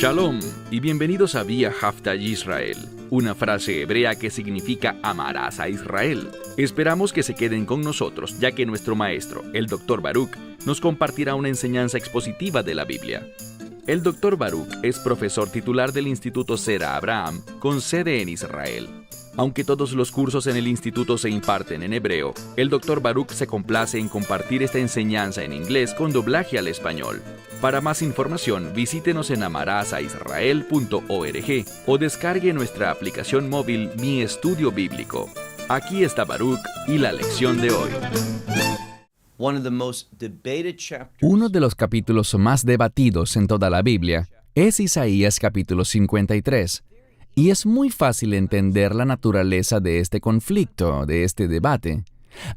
Shalom y bienvenidos a Vía Hafta Yisrael, una frase hebrea que significa amarás a Israel. Esperamos que se queden con nosotros, ya que nuestro maestro, el Dr. Baruch, nos compartirá una enseñanza expositiva de la Biblia. El Dr. Baruch es profesor titular del Instituto Zera Abraham, con sede en Israel. Aunque todos los cursos en el instituto se imparten en hebreo, el Dr. Baruch se complace en compartir esta enseñanza en inglés con doblaje al español. Para más información, visítenos en amarasaisrael.org o descargue nuestra aplicación móvil Mi Estudio Bíblico. Aquí está Baruch y la lección de hoy. Uno de los capítulos más debatidos en toda la Biblia es Isaías capítulo 53. Y es muy fácil entender la naturaleza de este conflicto, de este debate.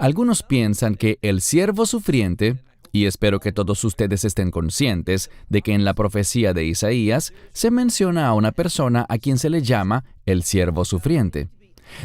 Algunos piensan que el siervo sufriente, y espero que todos ustedes estén conscientes de que en la profecía de Isaías se menciona a una persona a quien se le llama el siervo sufriente.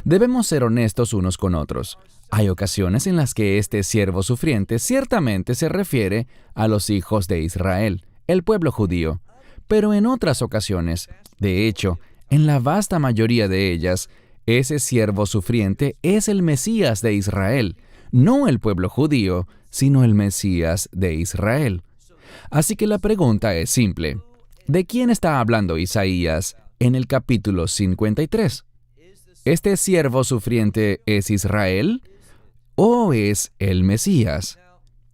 Debemos ser honestos unos con otros. Hay ocasiones en las que este siervo sufriente ciertamente se refiere a los hijos de Israel, el pueblo judío. Pero en otras ocasiones, de hecho, en la vasta mayoría de ellas, ese siervo sufriente es el Mesías de Israel, no el pueblo judío, sino el Mesías de Israel. Así que la pregunta es simple. ¿De quién está hablando Isaías en el capítulo 53? ¿Este siervo sufriente es Israel o es el Mesías?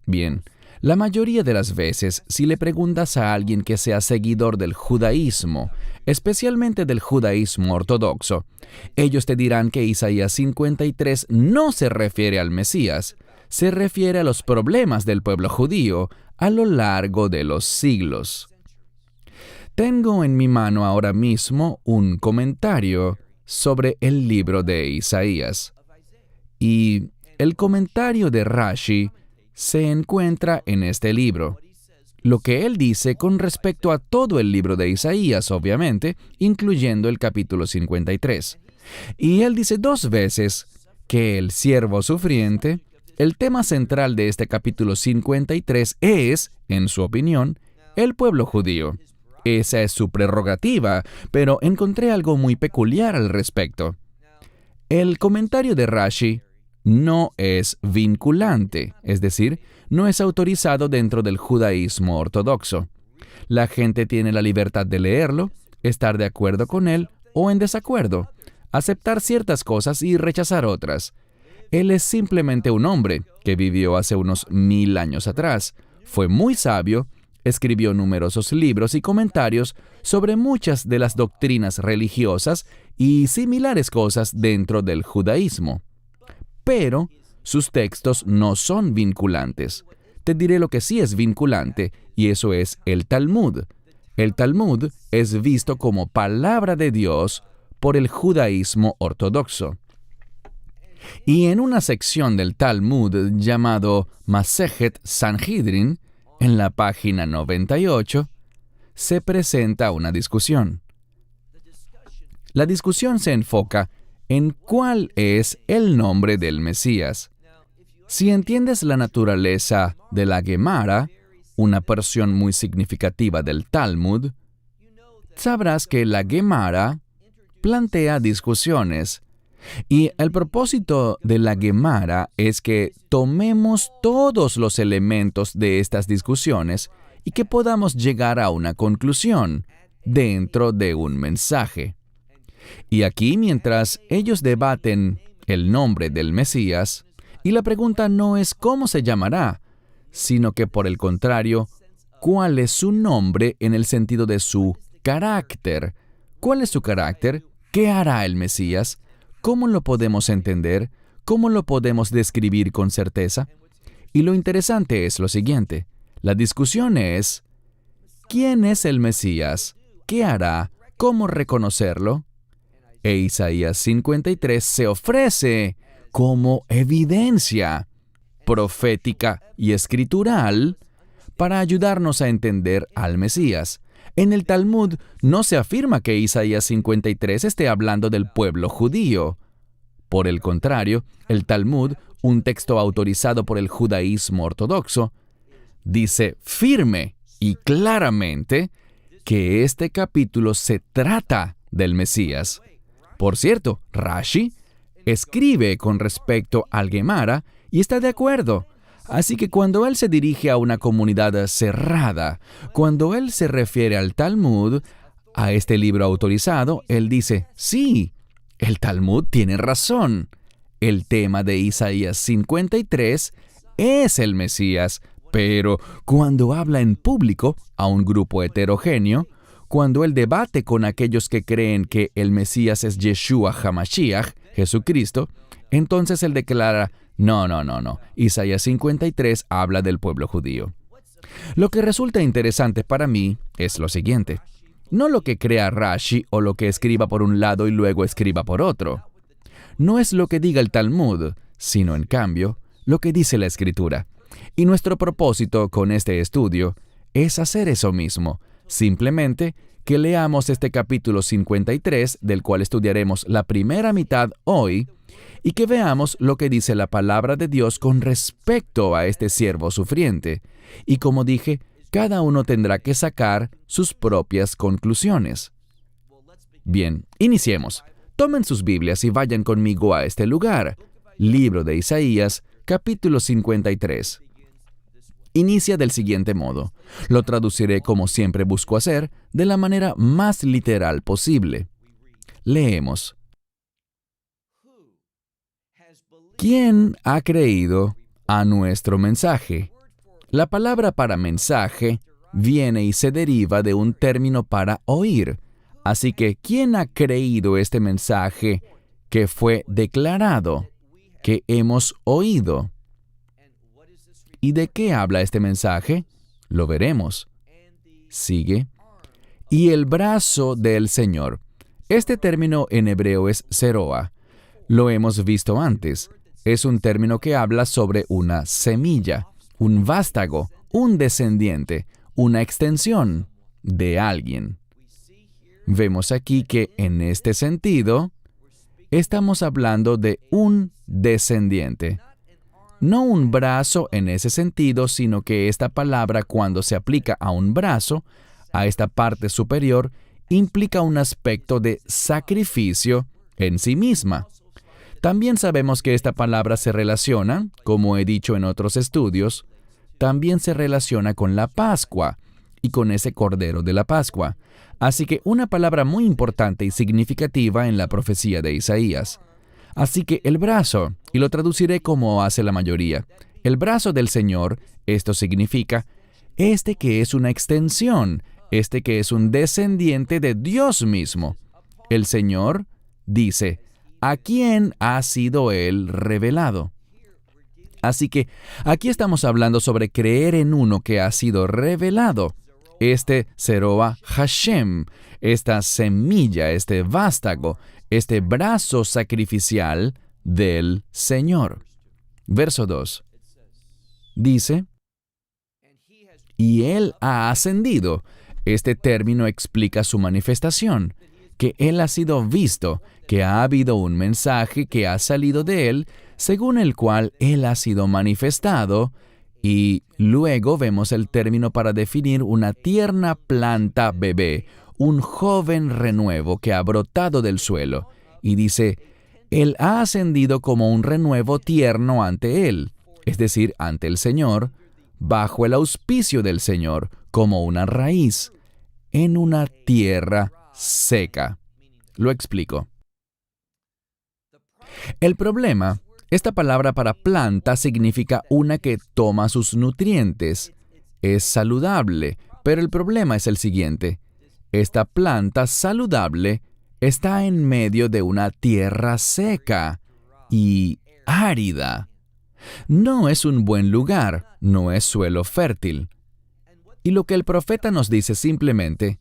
Bien, la mayoría de las veces, si le preguntas a alguien que sea seguidor del judaísmo, especialmente del judaísmo ortodoxo, ellos te dirán que Isaías 53 no se refiere al Mesías, se refiere a los problemas del pueblo judío a lo largo de los siglos. Tengo en mi mano ahora mismo un comentario sobre el libro de Isaías. Y el comentario de Rashi se encuentra en este libro. Lo que él dice con respecto a todo el libro de Isaías, obviamente, incluyendo el capítulo 53. Y él dice 2 veces que el siervo sufriente, el tema central de este capítulo 53 es, en su opinión, el pueblo judío. Esa es su prerrogativa, pero encontré algo muy peculiar al respecto. El comentario de Rashi no es vinculante, es decir, no es autorizado dentro del judaísmo ortodoxo. La gente tiene la libertad de leerlo, estar de acuerdo con él o en desacuerdo, aceptar ciertas cosas y rechazar otras. Él es simplemente un hombre que vivió hace unos 1000 años atrás, fue muy sabio, escribió numerosos libros y comentarios sobre muchas de las doctrinas religiosas y similares cosas dentro del judaísmo. Pero sus textos no son vinculantes. Te diré lo que sí es vinculante, y eso es el Talmud. El Talmud es visto como palabra de Dios por el judaísmo ortodoxo. Y en una sección del Talmud llamado Masejet Sanhedrin, en la página 98, se presenta una discusión. La discusión se enfoca en cuál es el nombre del Mesías. Si entiendes la naturaleza de la Gemara, una porción muy significativa del Talmud, sabrás que la Gemara plantea discusiones. Y el propósito de la Gemara es que tomemos todos los elementos de estas discusiones y que podamos llegar a una conclusión dentro de un mensaje. Y aquí, mientras ellos debaten el nombre del Mesías, y la pregunta no es cómo se llamará, sino que por el contrario, ¿cuál es su nombre en el sentido de su carácter? ¿Cuál es su carácter? ¿Qué hará el Mesías? ¿Cómo lo podemos entender? ¿Cómo lo podemos describir con certeza? Y lo interesante es lo siguiente. La discusión es, ¿quién es el Mesías? ¿Qué hará? ¿Cómo reconocerlo? E Isaías 53 se ofrece como evidencia profética y escritural para ayudarnos a entender al Mesías. En el Talmud no se afirma que Isaías 53 esté hablando del pueblo judío. Por el contrario, el Talmud, un texto autorizado por el judaísmo ortodoxo, dice firme y claramente que este capítulo se trata del Mesías. Por cierto, Rashi escribe con respecto al Gemara y está de acuerdo. Así que cuando él se dirige a una comunidad cerrada, cuando él se refiere al Talmud, a este libro autorizado, él dice, sí, el Talmud tiene razón. El tema de Isaías 53 es el Mesías, pero cuando habla en público a un grupo heterogéneo, cuando él debate con aquellos que creen que el Mesías es Yeshua HaMashiach, Jesucristo, entonces él declara, no, Isaías 53 habla del pueblo judío. Lo que resulta interesante para mí es lo siguiente. No lo que crea Rashi o lo que escriba por un lado y luego escriba por otro. No es lo que diga el Talmud, sino en cambio, lo que dice la Escritura. Y nuestro propósito con este estudio es hacer eso mismo. Simplemente que leamos este capítulo 53, del cual estudiaremos la primera mitad hoy, y que veamos lo que dice la palabra de Dios con respecto a este siervo sufriente. Y como dije, cada uno tendrá que sacar sus propias conclusiones. Bien, iniciemos. Tomen sus Biblias y vayan conmigo a este lugar. Libro de Isaías, capítulo 53. Inicia del siguiente modo. Lo traduciré como siempre busco hacer, de la manera más literal posible. Leemos. ¿Quién ha creído a nuestro mensaje? La palabra para mensaje viene y se deriva de un término para oír. Así que, ¿quién ha creído este mensaje que fue declarado, que hemos oído? ¿Y de qué habla este mensaje? Lo veremos. Sigue. Y el brazo del Señor. Este término en hebreo es zeroa. Lo hemos visto antes. Es un término que habla sobre una semilla, un vástago, un descendiente, una extensión de alguien. Vemos aquí que en este sentido, estamos hablando de un descendiente. No un brazo en ese sentido, sino que esta palabra, cuando se aplica a un brazo, a esta parte superior, implica un aspecto de sacrificio en sí misma. También sabemos que esta palabra se relaciona, como he dicho en otros estudios, también se relaciona con la Pascua y con ese Cordero de la Pascua. Así que una palabra muy importante y significativa en la profecía de Isaías. Así que el brazo, y lo traduciré como hace la mayoría, el brazo del Señor, esto significa, este que es una extensión, este que es un descendiente de Dios mismo. El Señor dice, ¿a quién ha sido Él revelado? Así que aquí estamos hablando sobre creer en uno que ha sido revelado. Este Zeroa Hashem, esta semilla, este vástago, este brazo sacrificial del Señor. Verso 2. Dice, y Él ha ascendido. Este término explica su manifestación, que Él ha sido visto, que ha habido un mensaje que ha salido de Él, según el cual Él ha sido manifestado, y luego vemos el término para definir una tierna planta bebé, un joven renuevo que ha brotado del suelo, y dice, Él ha ascendido como un renuevo tierno ante Él, es decir, ante el Señor, bajo el auspicio del Señor, como una raíz, en una tierra seca. Lo explico. El problema, esta palabra para planta significa una que toma sus nutrientes. Es saludable, pero el problema es el siguiente. Esta planta saludable está en medio de una tierra seca y árida. No es un buen lugar, no es suelo fértil. Y lo que el profeta nos dice simplemente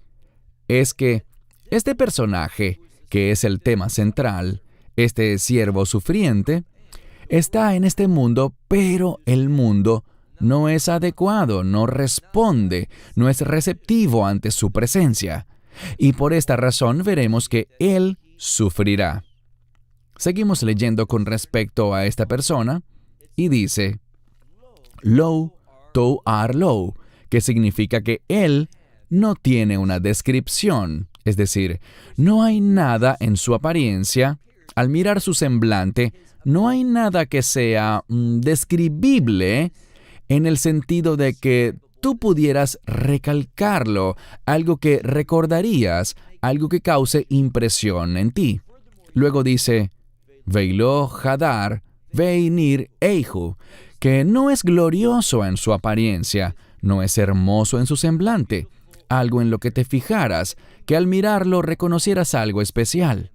es que este personaje, que es el tema central, este siervo sufriente, está en este mundo, pero el mundo no es adecuado, no responde, no es receptivo ante su presencia. Y por esta razón veremos que Él sufrirá. Seguimos leyendo con respecto a esta persona y dice, Lo, tou ar lo, que significa que Él no tiene una descripción, es decir, no hay nada en su apariencia. Al mirar su semblante, no hay nada que sea describible en el sentido de que tú pudieras recalcarlo, algo que recordarías, algo que cause impresión en ti. Luego dice, Veilo Hadar, Veinir Eihu, que no es glorioso en su apariencia, no es hermoso en su semblante, algo en lo que te fijaras, que al mirarlo reconocieras algo especial.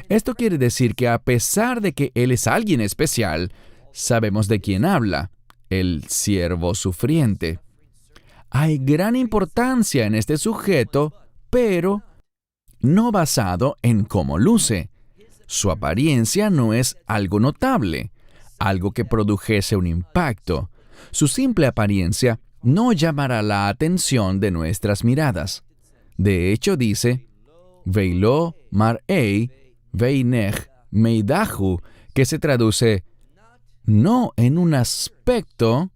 Esto quiere decir que a pesar de que Él es alguien especial, sabemos de quién habla, el siervo sufriente. Hay gran importancia en este sujeto, pero no basado en cómo luce. Su apariencia no es algo notable, algo que produjese un impacto. Su simple apariencia no llamará la atención de nuestras miradas. De hecho, dice, Veilo Mar'ei Veinech Meidahu, que se traduce, no en un aspecto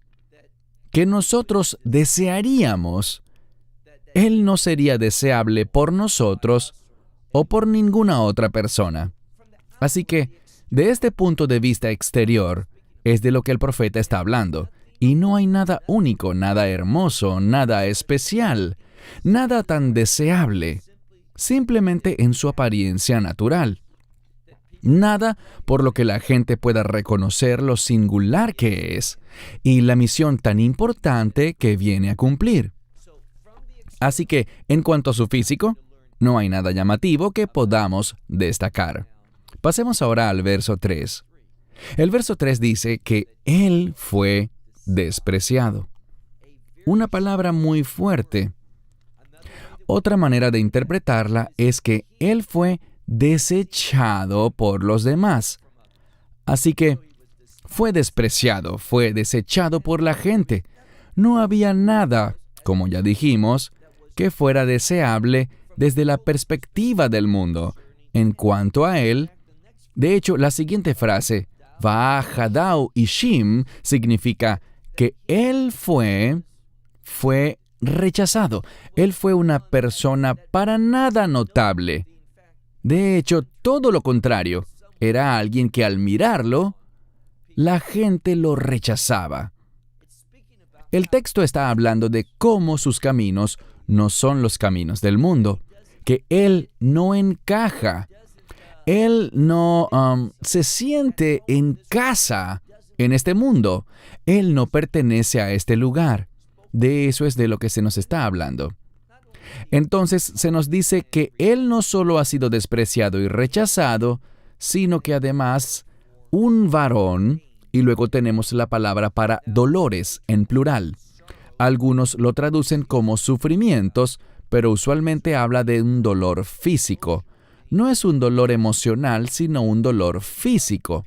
que nosotros desearíamos. Él no sería deseable por nosotros o por ninguna otra persona. Así que, de este punto de vista exterior, es de lo que el profeta está hablando. Y no hay nada único, nada hermoso, nada especial, nada tan deseable, simplemente en su apariencia natural. Nada por lo que la gente pueda reconocer lo singular que es y la misión tan importante que viene a cumplir. Así que, en cuanto a su físico, no hay nada llamativo que podamos destacar. Pasemos ahora al verso 3. El verso 3 dice que Él fue despreciado. Una palabra muy fuerte. Otra manera de interpretarla es que Él fue desechado por los demás. Así que fue despreciado, fue desechado por la gente. No había nada, como ya dijimos, que fuera deseable desde la perspectiva del mundo. En cuanto a Él, de hecho, la siguiente frase, Va'ahadau Ishim, significa que Él fue rechazado. Él fue una persona para nada notable. De hecho, todo lo contrario. Era alguien que al mirarlo, la gente lo rechazaba. El texto está hablando de cómo sus caminos no son los caminos del mundo, que Él no encaja. Él no se siente en casa en este mundo. Él no pertenece a este lugar. De eso es de lo que se nos está hablando. Entonces se nos dice que Él no solo ha sido despreciado y rechazado, sino que además un varón, y luego tenemos la palabra para dolores en plural. Algunos lo traducen como sufrimientos, pero usualmente habla de un dolor físico. No es un dolor emocional, sino un dolor físico.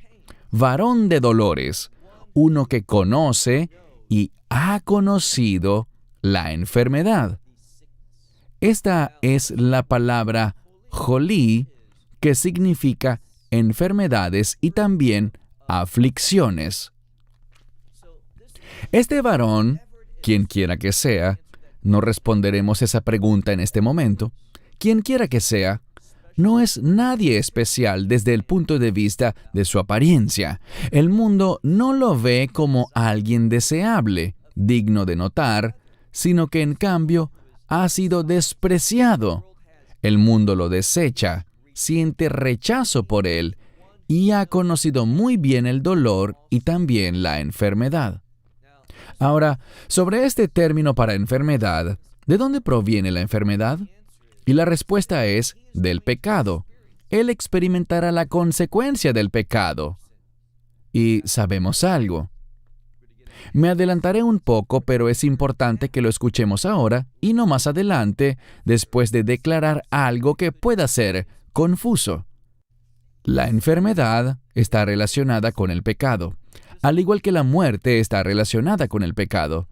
Varón de dolores, uno que conoce y ha conocido la enfermedad. Esta es la palabra jolí, que significa enfermedades y también aflicciones. Este varón, quien quiera que sea, no responderemos esa pregunta en este momento, quien quiera que sea, no es nadie especial desde el punto de vista de su apariencia. El mundo no lo ve como alguien deseable, digno de notar, sino que en cambio ha sido despreciado. El mundo lo desecha, siente rechazo por él y ha conocido muy bien el dolor y también la enfermedad. Ahora, sobre este término para enfermedad, ¿de dónde proviene la enfermedad? Y la respuesta es del pecado. Él experimentará la consecuencia del pecado. Y sabemos algo. Me adelantaré un poco, pero es importante que lo escuchemos ahora y no más adelante, después de declarar algo que pueda ser confuso. La enfermedad está relacionada con el pecado, al igual que la muerte está relacionada con el pecado.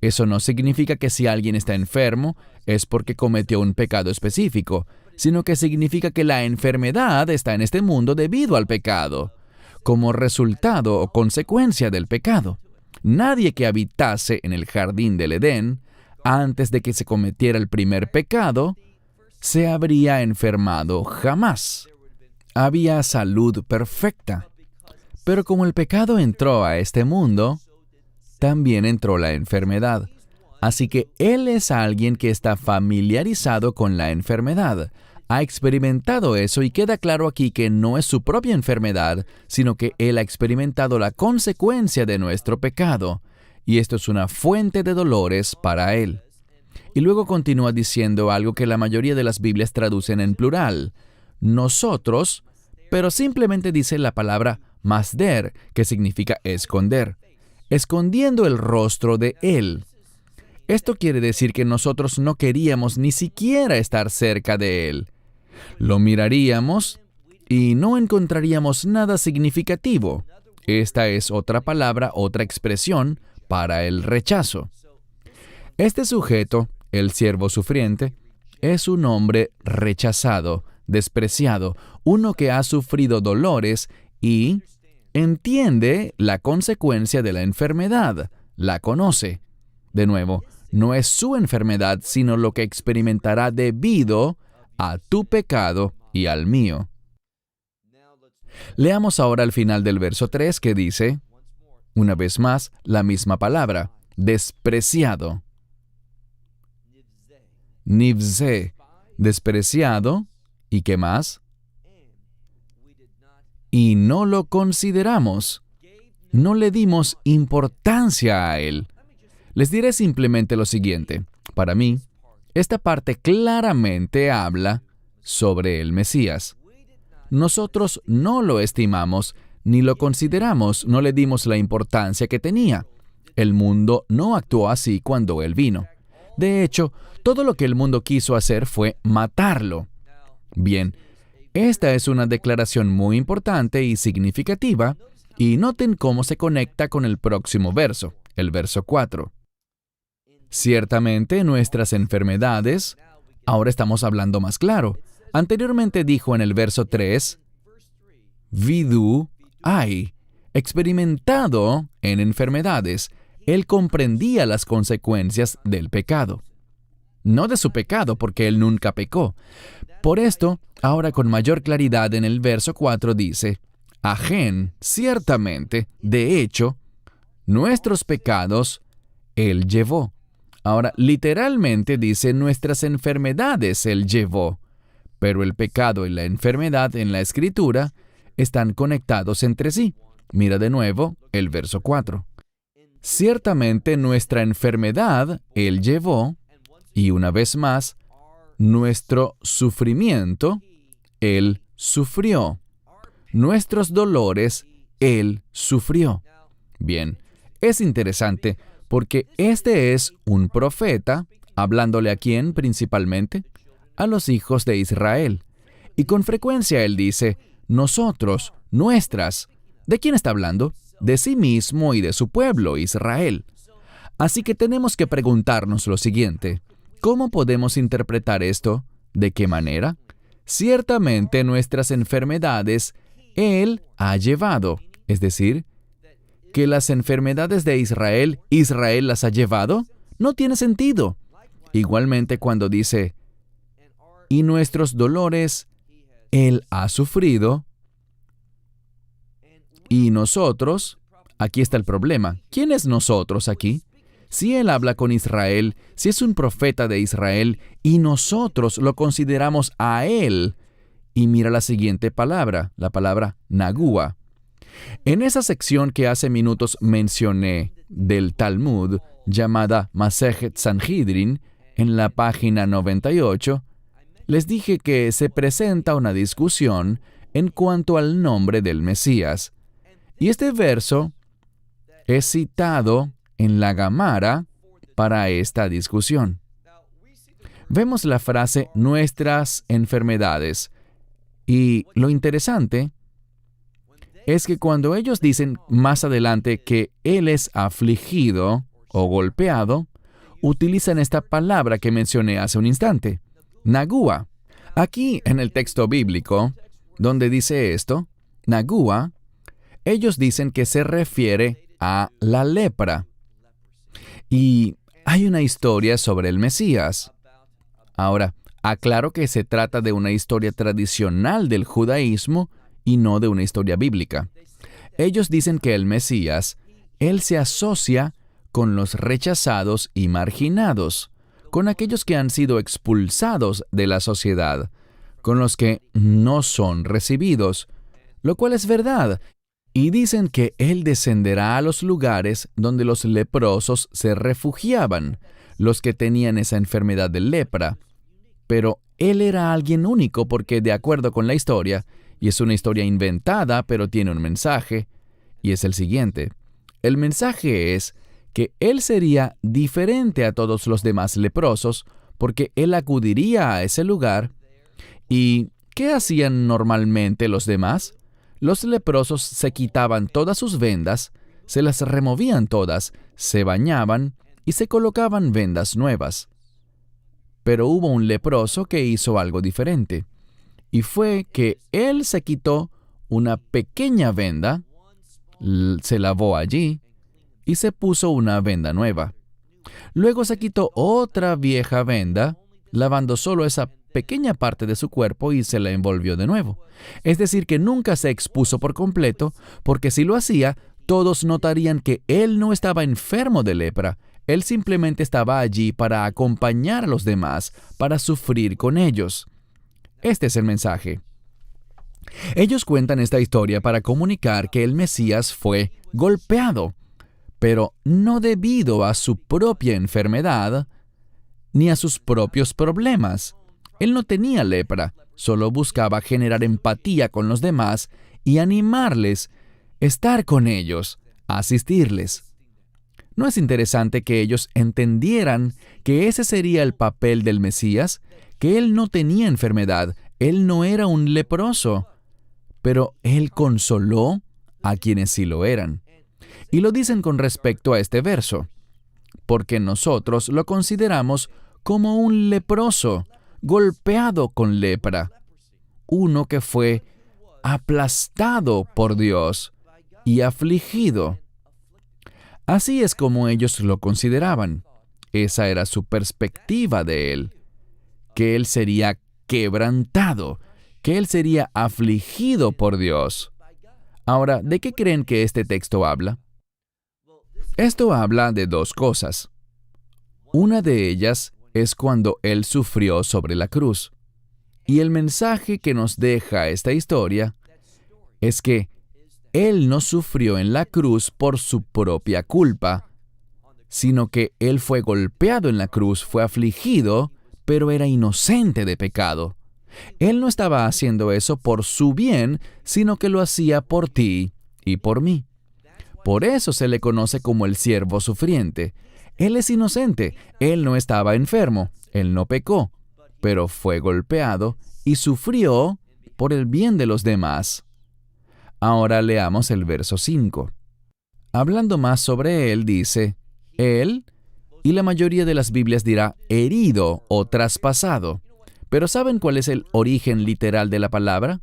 Eso no significa que si alguien está enfermo es porque cometió un pecado específico, sino que significa que la enfermedad está en este mundo debido al pecado, como resultado o consecuencia del pecado. Nadie que habitase en el jardín del Edén antes de que se cometiera el primer pecado, se habría enfermado jamás. Había salud perfecta. Pero como el pecado entró a este mundo, también entró la enfermedad. Así que él es alguien que está familiarizado con la enfermedad. Ha experimentado eso y queda claro aquí que no es su propia enfermedad, sino que él ha experimentado la consecuencia de nuestro pecado. Y esto es una fuente de dolores para él. Y luego continúa diciendo algo que la mayoría de las Biblias traducen en plural. Nosotros, pero simplemente dice la palabra masder, que significa esconder. Escondiendo el rostro de él. Esto quiere decir que nosotros no queríamos ni siquiera estar cerca de él. Lo miraríamos y no encontraríamos nada significativo. Esta es otra palabra, otra expresión para el rechazo. Este sujeto, el siervo sufriente, es un hombre rechazado, despreciado, uno que ha sufrido dolores y entiende la consecuencia de la enfermedad, la conoce. De nuevo, no es su enfermedad, sino lo que experimentará debido a tu pecado y al mío. Leamos ahora el final del verso 3 que dice, una vez más, la misma palabra, despreciado. Nivze, despreciado, ¿y qué más? Y no lo consideramos. No le dimos importancia a él. Les diré simplemente lo siguiente. Para mí, esta parte claramente habla sobre el Mesías. Nosotros no lo estimamos, ni lo consideramos, no le dimos la importancia que tenía. El mundo no actuó así cuando él vino. De hecho, todo lo que el mundo quiso hacer fue matarlo. Bien, esta es una declaración muy importante y significativa, y noten cómo se conecta con el próximo verso, el verso 4. Ciertamente nuestras enfermedades, ahora estamos hablando más claro. Anteriormente dijo en el verso 3, vidu hay, experimentado en enfermedades. Él comprendía las consecuencias del pecado. No de su pecado, porque él nunca pecó. Por esto, ahora con mayor claridad en el verso 4 dice, ajen, ciertamente, de hecho, nuestros pecados él llevó. Ahora, literalmente dice, nuestras enfermedades él llevó. Pero el pecado y la enfermedad en la Escritura están conectados entre sí. Mira de nuevo el verso 4. Ciertamente nuestra enfermedad él llevó, y una vez más, nuestro sufrimiento él sufrió. Nuestros dolores él sufrió. Bien, es interesante porque este es un profeta, hablándole a quién principalmente, a los hijos de Israel. Y con frecuencia él dice, nosotros, nuestras. ¿De quién está hablando? De sí mismo y de su pueblo, Israel. Así que tenemos que preguntarnos lo siguiente, ¿cómo podemos interpretar esto? ¿De qué manera? Ciertamente nuestras enfermedades él ha llevado, es decir, que las enfermedades de Israel, Israel las ha llevado, no tiene sentido. Igualmente cuando dice, y nuestros dolores, él ha sufrido, y nosotros, aquí está el problema. ¿Quién es nosotros aquí? Si él habla con Israel, si es un profeta de Israel, y nosotros lo consideramos a él, y mira la siguiente palabra, la palabra Nagua. En esa sección que hace minutos mencioné del Talmud, llamada Masejet Sanhedrin, en la página 98, les dije que se presenta una discusión en cuanto al nombre del Mesías. Y este verso es citado en la Gemara para esta discusión. Vemos la frase nuestras enfermedades. Y lo interesante es que cuando ellos dicen más adelante que él es afligido o golpeado, utilizan esta palabra que mencioné hace un instante, Nagua. Aquí en el texto bíblico, donde dice esto, Nagua, ellos dicen que se refiere a la lepra. Y hay una historia sobre el Mesías. Ahora, aclaro que se trata de una historia tradicional del judaísmo y no de una historia bíblica. Ellos dicen que el Mesías, él se asocia con los rechazados y marginados, con aquellos que han sido expulsados de la sociedad, con los que no son recibidos, lo cual es verdad. Y dicen que Él descenderá a los lugares donde los leprosos se refugiaban, los que tenían esa enfermedad de lepra. Pero Él era alguien único porque, de acuerdo con la historia, y es una historia inventada, pero tiene un mensaje, y es el siguiente. El mensaje es que Él sería diferente a todos los demás leprosos porque Él acudiría a ese lugar. ¿Y qué hacían normalmente los demás? Los leprosos se quitaban todas sus vendas, se las removían todas, se bañaban y se colocaban vendas nuevas. Pero hubo un leproso que hizo algo diferente, y fue que él se quitó una pequeña venda, se lavó allí y se puso una venda nueva. Luego se quitó otra vieja venda, lavando solo esa pequeña parte de su cuerpo y se la envolvió de nuevo. Es decir, que nunca se expuso por completo, porque si lo hacía, todos notarían que él no estaba enfermo de lepra. Él simplemente estaba allí para acompañar a los demás, para sufrir con ellos. Este es el mensaje. Ellos cuentan esta historia para comunicar que el Mesías fue golpeado, pero no debido a su propia enfermedad ni a sus propios problemas. Él no tenía lepra, solo buscaba generar empatía con los demás y animarles, estar con ellos, asistirles. ¿No es interesante que ellos entendieran que ese sería el papel del Mesías? Que él no tenía enfermedad, él no era un leproso, pero él consoló a quienes sí lo eran. Y lo dicen con respecto a este verso, porque nosotros lo consideramos como un leproso, golpeado con lepra, uno que fue aplastado por Dios y afligido. Así es como ellos lo consideraban. Esa era su perspectiva de él, que él sería quebrantado, que él sería afligido por Dios. Ahora, ¿de qué creen que este texto habla? Esto habla de dos cosas. Una de ellas es cuando Él sufrió sobre la cruz. Y el mensaje que nos deja esta historia es que Él no sufrió en la cruz por su propia culpa, sino que Él fue golpeado en la cruz, fue afligido, pero era inocente de pecado. Él no estaba haciendo eso por su bien, sino que lo hacía por ti y por mí. Por eso se le conoce como el siervo sufriente. Él es inocente, él no estaba enfermo, él no pecó, pero fue golpeado y sufrió por el bien de los demás. Ahora leamos el verso 5. Hablando más sobre él, dice, él, y la mayoría de las Biblias dirá herido o traspasado. Pero ¿saben cuál es el origen literal de la palabra?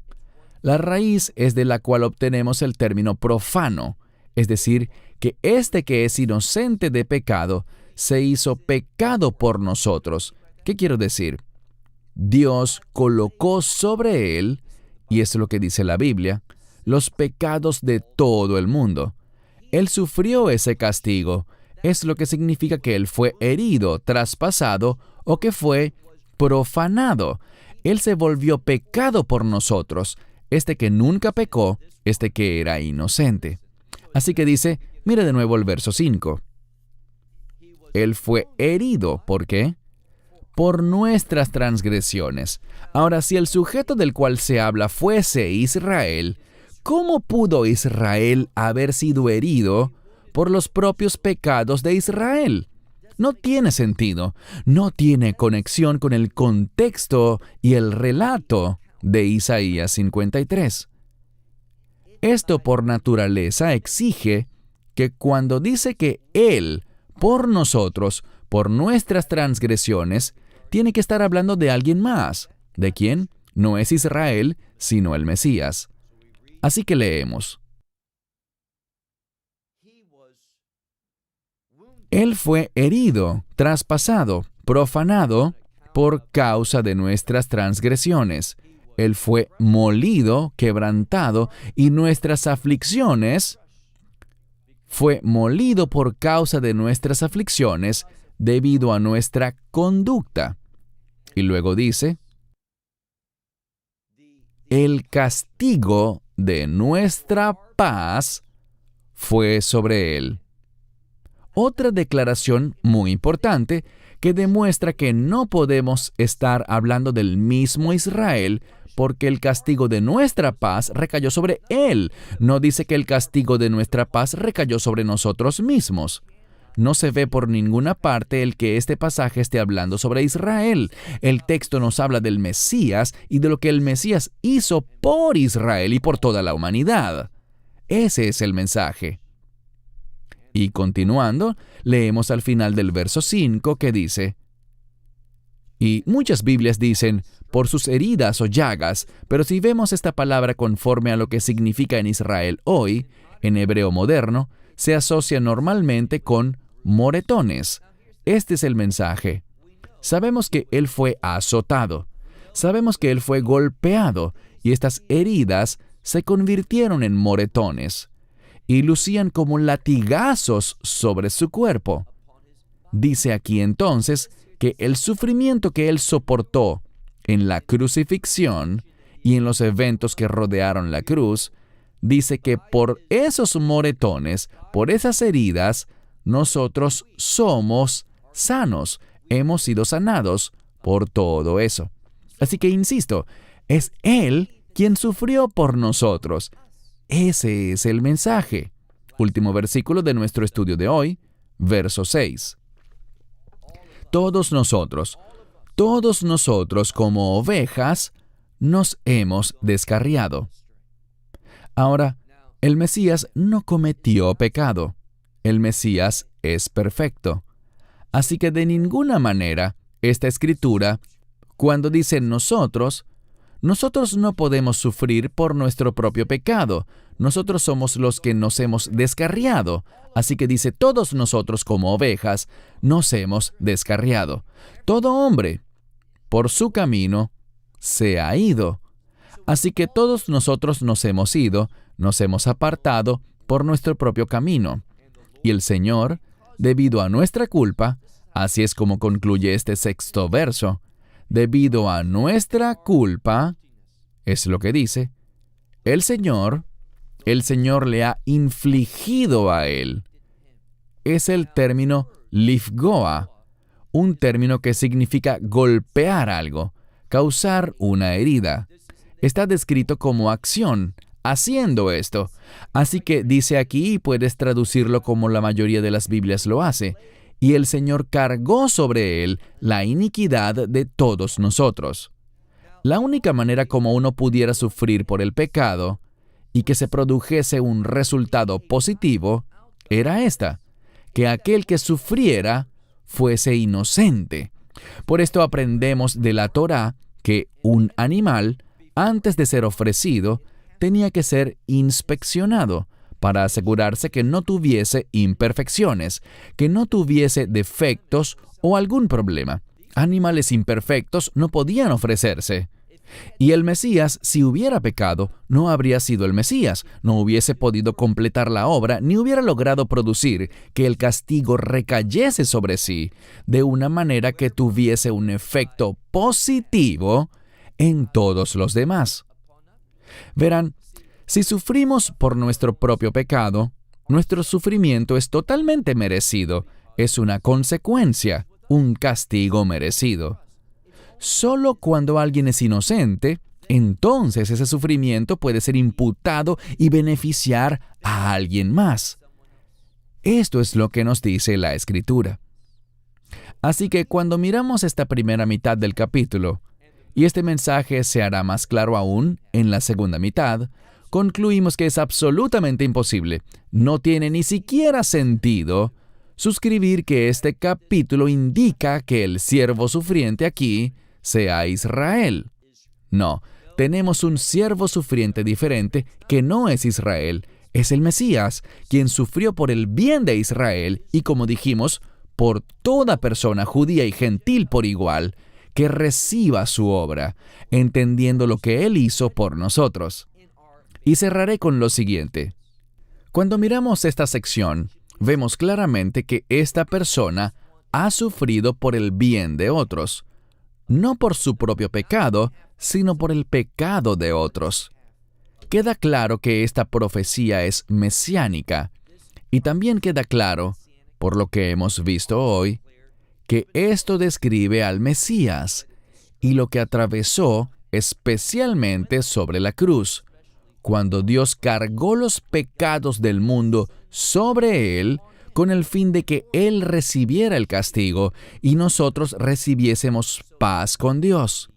La raíz es de la cual obtenemos el término profano, es decir, que este que es inocente de pecado se hizo pecado por nosotros. ¿Qué quiero decir? Dios colocó sobre él, y es lo que dice la Biblia, los pecados de todo el mundo. Él sufrió ese castigo. Es lo que significa que él fue herido, traspasado o que fue profanado. Él se volvió pecado por nosotros, este que nunca pecó, este que era inocente. Así que dice, mira de nuevo el verso 5. Él fue herido, ¿por qué? Por nuestras transgresiones. Ahora, si el sujeto del cual se habla fuese Israel, ¿cómo pudo Israel haber sido herido por los propios pecados de Israel? No tiene sentido, no tiene conexión con el contexto y el relato de Isaías 53. Esto por naturaleza exige que cuando dice que Él, por nosotros, por nuestras transgresiones, tiene que estar hablando de alguien más. ¿De quién? No es Israel, sino el Mesías. Así que leemos. Él fue herido, traspasado, profanado por causa de nuestras transgresiones. Él fue molido, quebrantado, y nuestras aflicciones, fue molido por causa de nuestras aflicciones debido a nuestra conducta. Y luego dice, el castigo de nuestra paz fue sobre él. Otra declaración muy importante que demuestra que no podemos estar hablando del mismo Israel porque el castigo de nuestra paz recayó sobre él. No dice que el castigo de nuestra paz recayó sobre nosotros mismos. No se ve por ninguna parte el que este pasaje esté hablando sobre Israel. El texto nos habla del Mesías y de lo que el Mesías hizo por Israel y por toda la humanidad. Ese es el mensaje. Y continuando, leemos al final del verso 5 que dice, y muchas Biblias dicen, por sus heridas o llagas, pero si vemos esta palabra conforme a lo que significa en Israel hoy, en hebreo moderno, se asocia normalmente con moretones. Este es el mensaje. Sabemos que Él fue azotado. Sabemos que Él fue golpeado, y estas heridas se convirtieron en moretones, y lucían como latigazos sobre su cuerpo. Dice aquí entonces que el sufrimiento que Él soportó en la crucifixión y en los eventos que rodearon la cruz, dice que por esos moretones, por esas heridas, nosotros somos sanos, hemos sido sanados por todo eso. Así que insisto, es Él quien sufrió por nosotros. Ese es el mensaje. Último versículo de nuestro estudio de hoy, verso 6. Todos nosotros como ovejas, nos hemos descarriado. Ahora, el Mesías no cometió pecado. El Mesías es perfecto. Así que de ninguna manera, esta escritura, cuando dice nosotros no podemos sufrir por nuestro propio pecado. Nosotros somos los que nos hemos descarriado. Así que dice, todos nosotros como ovejas nos hemos descarriado. Todo hombre, por su camino, se ha ido. Así que todos nosotros nos hemos ido, nos hemos apartado por nuestro propio camino. Y el Señor, debido a nuestra culpa, así es como concluye este sexto verso, debido a nuestra culpa, es lo que dice, el Señor le ha infligido a él. Es el término lifgoa, un término que significa golpear algo, causar una herida. Está descrito como acción, haciendo esto. Así que dice aquí, y puedes traducirlo como la mayoría de las Biblias lo hace, y el Señor cargó sobre él la iniquidad de todos nosotros. La única manera como uno pudiera sufrir por el pecado y que se produjese un resultado positivo era esta, que aquel que sufriera fuese inocente. Por esto aprendemos de la Torá que un animal, antes de ser ofrecido, tenía que ser inspeccionado para asegurarse que no tuviese imperfecciones, que no tuviese defectos o algún problema. Animales imperfectos no podían ofrecerse. Y el Mesías, si hubiera pecado, no habría sido el Mesías, no hubiese podido completar la obra, ni hubiera logrado producir que el castigo recayese sobre sí de una manera que tuviese un efecto positivo en todos los demás. Verán, si sufrimos por nuestro propio pecado, nuestro sufrimiento es totalmente merecido, es una consecuencia, un castigo merecido. Solo cuando alguien es inocente, entonces ese sufrimiento puede ser imputado y beneficiar a alguien más. Esto es lo que nos dice la Escritura. Así que cuando miramos esta primera mitad del capítulo, y este mensaje se hará más claro aún en la segunda mitad, concluimos que es absolutamente imposible, no tiene ni siquiera sentido, suscribir que este capítulo indica que el siervo sufriente aquí sea Israel. No, tenemos un siervo sufriente diferente que no es Israel. Es el Mesías, quien sufrió por el bien de Israel y, como dijimos, por toda persona judía y gentil por igual, que reciba su obra, entendiendo lo que Él hizo por nosotros. Y cerraré con lo siguiente. Cuando miramos esta sección, vemos claramente que esta persona ha sufrido por el bien de otros, no por su propio pecado, sino por el pecado de otros. Queda claro que esta profecía es mesiánica, y también queda claro, por lo que hemos visto hoy, que esto describe al Mesías y lo que atravesó especialmente sobre la cruz, cuando Dios cargó los pecados del mundo sobre Él con el fin de que Él recibiera el castigo y nosotros recibiésemos paz con Dios.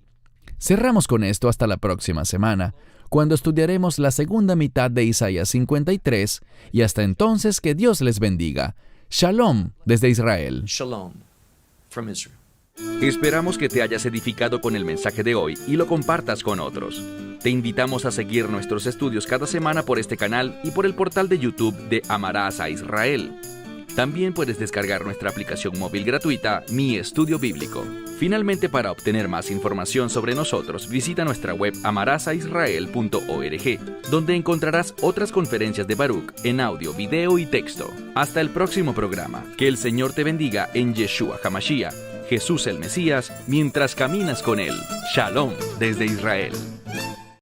Cerramos con esto hasta la próxima semana, cuando estudiaremos la segunda mitad de Isaías 53, y hasta entonces que Dios les bendiga. Shalom desde Israel. Shalom from Israel. Esperamos que te hayas edificado con el mensaje de hoy y lo compartas con otros. Te invitamos a seguir nuestros estudios cada semana por este canal y por el portal de YouTube de Amarás a Israel. También puedes descargar nuestra aplicación móvil gratuita, Mi Estudio Bíblico. Finalmente, para obtener más información sobre nosotros, visita nuestra web amarasaisrael.org, donde encontrarás otras conferencias de Baruch en audio, video y texto. Hasta el próximo programa. Que el Señor te bendiga en Yeshua HaMashiach, Jesús el Mesías, mientras caminas con Él. Shalom desde Israel.